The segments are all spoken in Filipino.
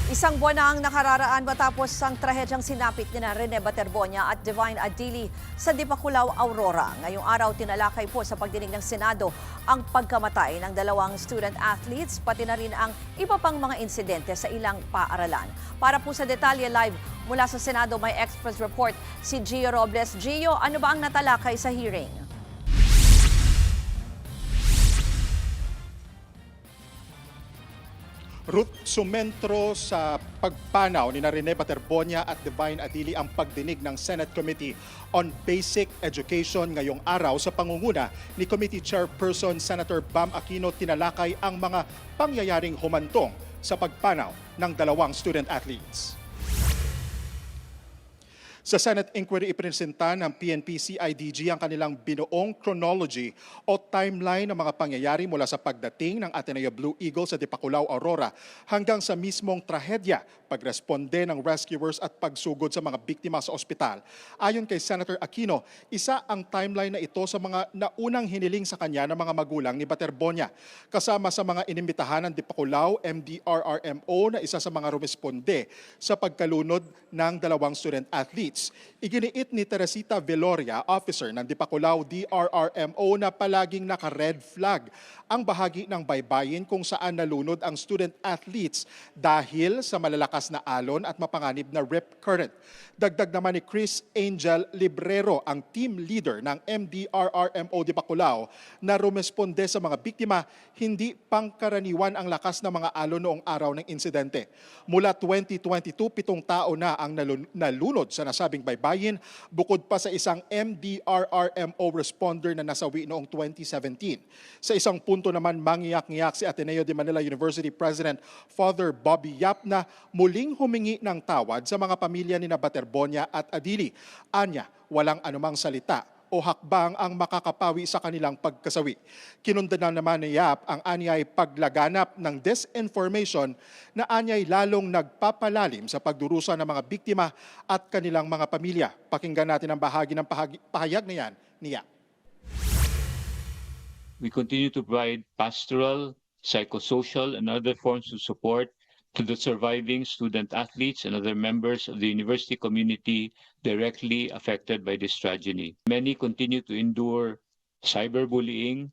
Isang buwan na ang nakararaan matapos ang trahedyang sinapit ni Rene Baterbonia at Divine Adili sa Dipakulaw, Aurora. Ngayong araw, tinalakay po sa pagdinig ng Senado ang pagkamatay ng dalawang student athletes, pati na rin ang iba pang mga insidente sa ilang paaralan. Para po sa detalye live mula sa Senado, may Express Report si Gio Robles. Gio, ano ba ang natalakay sa hearing? Ruth, sumentro sa pagpanaw ni Rene Baterbonia at Divine Adili ang pagdinig ng Senate Committee on Basic Education ngayong araw sa pangunguna ni Committee Chairperson Senator Bam Aquino. Tinalakay ang mga pangyayaring humantong sa pagpanaw ng dalawang student athletes. Sa Senate inquiry, ipresenta ng PNP-CIDG ang kanilang binuong chronology o timeline ng mga pangyayari mula sa pagdating ng Ateneo Blue Eagle sa Dipakulaw, Aurora hanggang sa mismong trahedya, pagresponde ng rescuers at pagsugod sa mga biktima sa ospital. Ayon kay Senator Aquino, isa ang timeline na ito sa mga naunang hiniling sa kanya ng mga magulang ni Baterbonia. Kasama sa mga inimbitahan ng Dipakulaw MDRRMO na isa sa mga rumesponde sa pagkalunod ng dalawang student athletes. Iginiit ni Teresita Veloria, officer ng Dipakulaw DRRMO, na palaging naka-red flag ang bahagi ng baybayin kung saan nalunod ang student athletes dahil sa malalakas na alon at mapanganib na rip current. Dagdag naman ni Chris Angel Librero, ang team leader ng MDRRMO Dipakulaw, na rumesponde sa mga biktima, hindi pangkaraniwan ang lakas ng mga alon noong araw ng insidente. Mula 2022, 7 tao na ang nalunod sa nasabing baybayin, bukod pa sa isang MDRRMO responder na nasawi noong 2017. Sa isang punto naman, mangiyak-ngiyak si Ateneo de Manila University President Father Bobby Yap na muling humingi ng tawad sa mga pamilya ni Baterbonia at Adili. Anya, walang anumang salita o hakbang ang makakapawi sa kanilang pagkasawi. Kinundanan naman ni Yap ang anyay paglaganap ng disinformation na anyay lalong nagpapalalim sa pagdurusa ng mga biktima at kanilang mga pamilya. Pakinggan natin ang pahayag na yan ni Yap. We continue to provide pastoral, psychosocial, and other forms of support to the surviving student athletes and other members of the university community directly affected by this tragedy. Many continue to endure cyberbullying,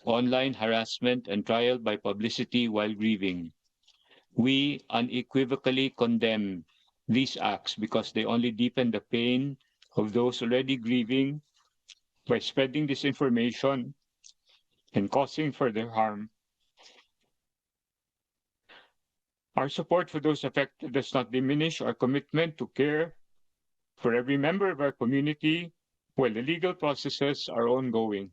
online harassment, and trial by publicity while grieving. We unequivocally condemn these acts because they only deepen the pain of those already grieving by spreading disinformation and causing further harm. Our support for those affected does not diminish our commitment to care for every member of our community while the legal processes are ongoing.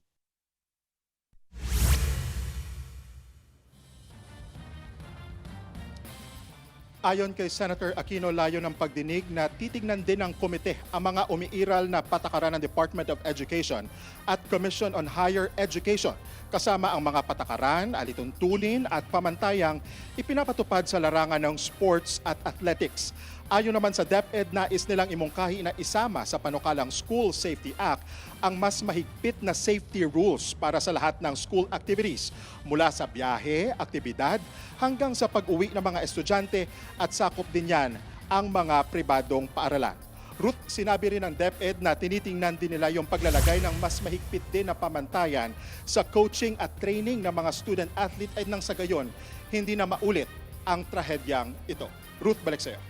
Ayon kay Senator Aquino, layo ng pagdinig na titignan din ng komite ang mga umiiral na patakaran ng Department of Education at Commission on Higher Education, kasama ang mga patakaran, alituntunin at pamantayang ipinapatupad sa larangan ng sports at athletics. Ayon naman sa DepEd, nais nilang imungkahi na isama sa panukalang School Safety Act ang mas mahigpit na safety rules para sa lahat ng school activities, mula sa biyahe, aktibidad, hanggang sa pag-uwi ng mga estudyante, at sakop din yan ang mga pribadong paaralan. Ruth, sinabi rin ng DepEd na tinitingnan din nila yung paglalagay ng mas mahigpit din na pamantayan sa coaching at training ng mga student athlete ay nang sa gayon hindi na maulit ang trahedyang ito. Ruth, balik sa'yo.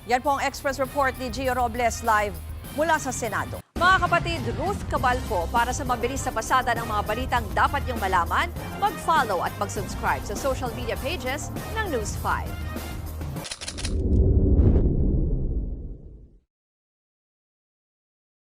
Yan po ang Express Report ni Gio Robles live mula sa Senado. Mga kapatid, Ruth Cabalco, para sa mabilis na pasada ng mga balitang dapat niyong malaman, mag-follow at mag-subscribe sa social media pages ng News 5.